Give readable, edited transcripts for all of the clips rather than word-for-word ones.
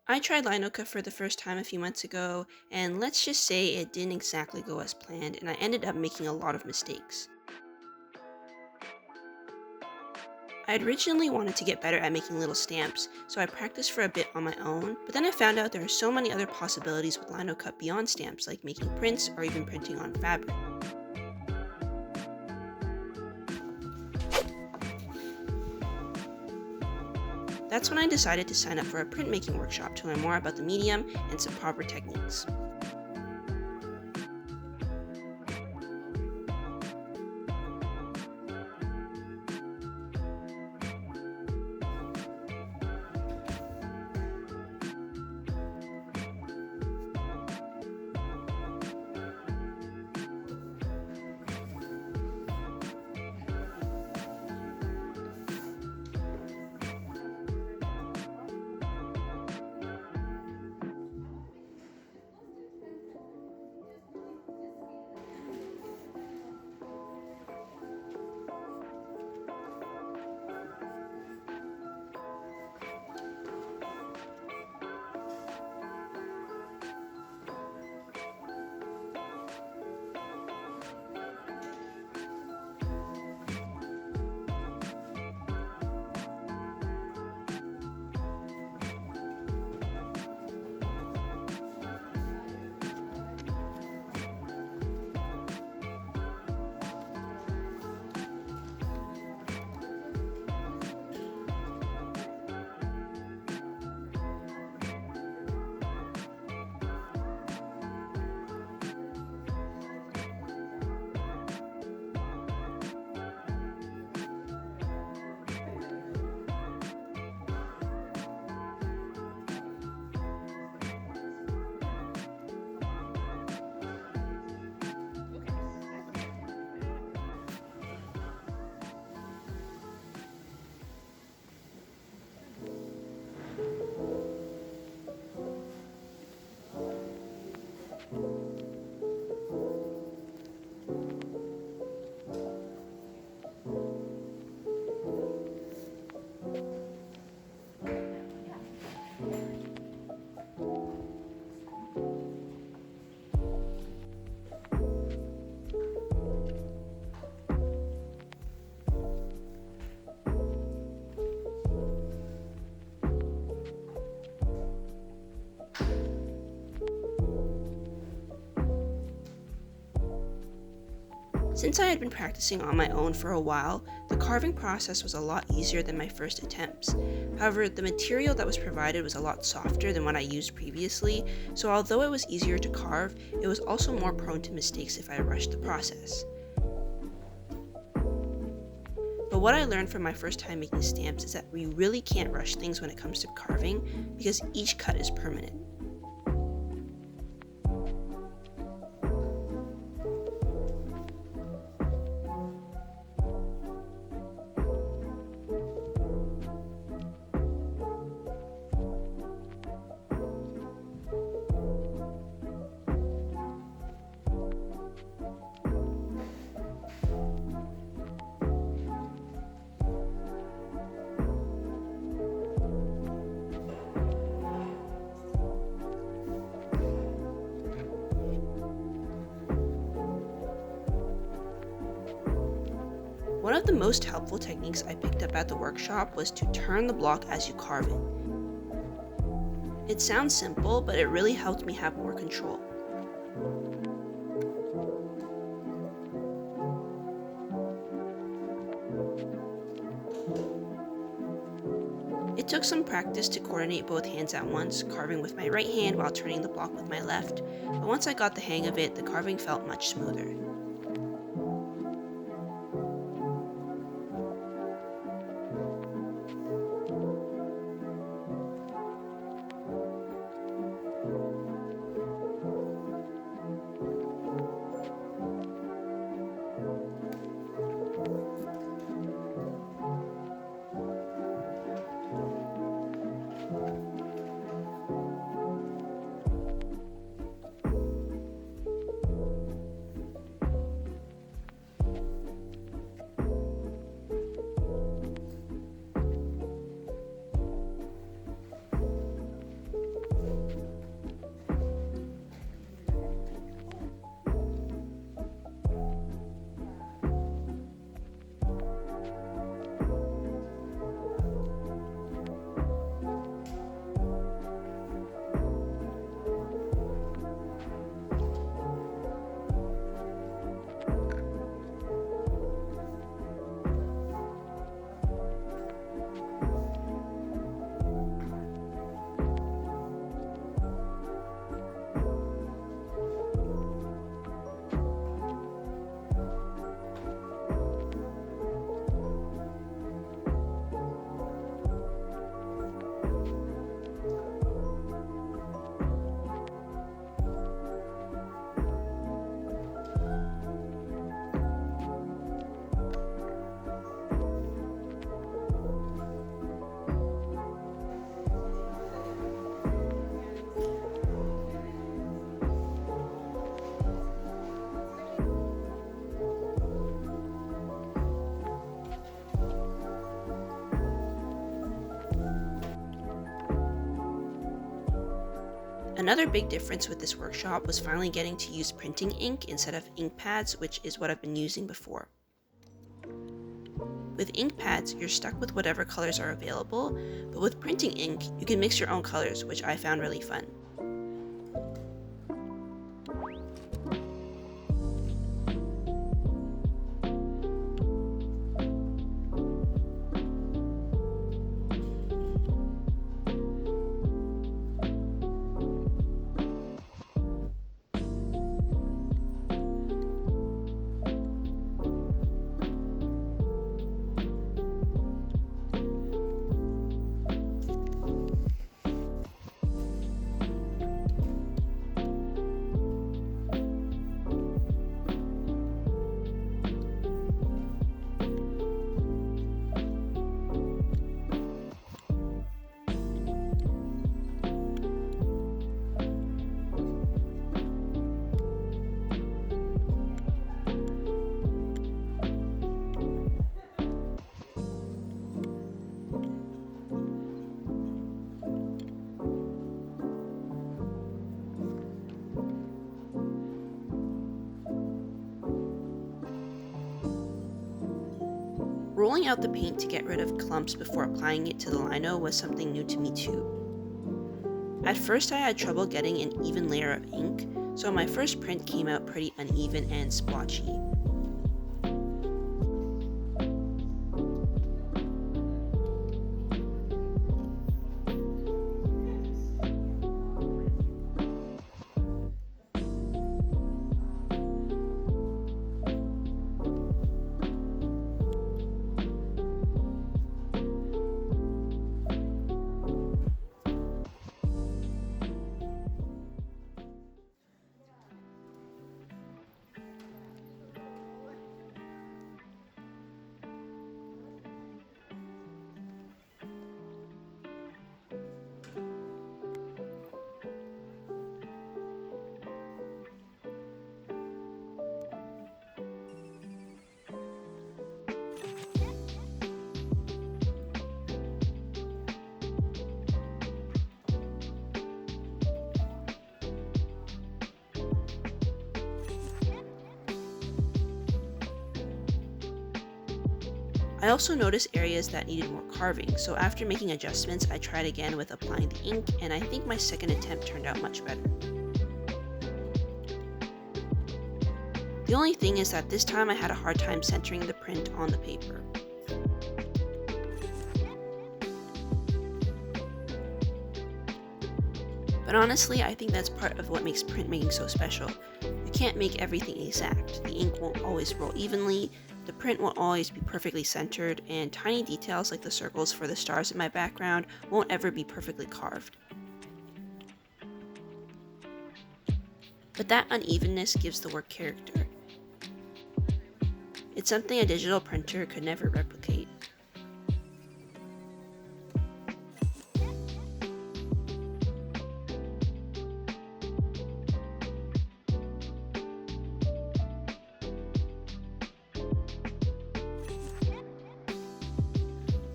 I tried linocut for the first time a few months ago, and let's just say it didn't exactly go as planned, and I ended up making a lot of mistakes. I had originally wanted to get better at making little stamps, so I practiced for a bit on my own, but then I found out there are so many other possibilities with linocut beyond stamps, like making prints or even printing on fabric. That's when I decided to sign up for a printmaking workshop to learn more about the medium and some proper techniques. Since I had been practicing on my own for a while, the carving process was a lot easier than my first attempts. However, the material that was provided was a lot softer than what I used previously, so although it was easier to carve, it was also more prone to mistakes if I rushed the process. But what I learned from my first time making stamps is that we really can't rush things when it comes to carving because each cut is permanent. One of the most helpful techniques I picked up at the workshop was to turn the block as you carve it. It sounds simple, but it really helped me have more control. It took some practice to coordinate both hands at once, carving with my right hand while turning the block with my left, but once I got the hang of it, the carving felt much smoother. Another big difference with this workshop was finally getting to use printing ink instead of ink pads, which is what I've been using before. With ink pads, you're stuck with whatever colors are available, but with printing ink, you can mix your own colors, which I found really fun. Rolling out the paint to get rid of clumps before applying it to the lino was something new to me too. At first I had trouble getting an even layer of ink, so my first print came out pretty uneven and splotchy. I also noticed areas that needed more carving, so after making adjustments, I tried again with applying the ink, and I think my second attempt turned out much better. The only thing is that this time I had a hard time centering the print on the paper. But honestly, I think that's part of what makes printmaking so special. You can't make everything exact. The ink won't always roll evenly, the print won't always be perfectly centered, and tiny details like the circles for the stars in my background won't ever be perfectly carved. But that unevenness gives the work character. It's something a digital printer could never replicate.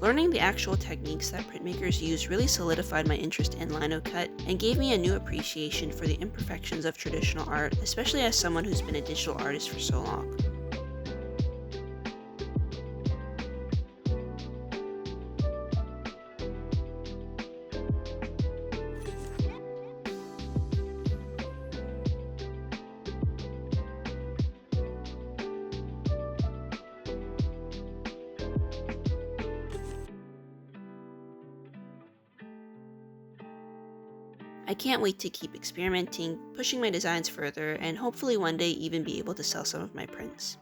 Learning the actual techniques that printmakers use really solidified my interest in linocut and gave me a new appreciation for the imperfections of traditional art, especially as someone who's been a digital artist for so long. I can't wait to keep experimenting, pushing my designs further, and hopefully one day even be able to sell some of my prints.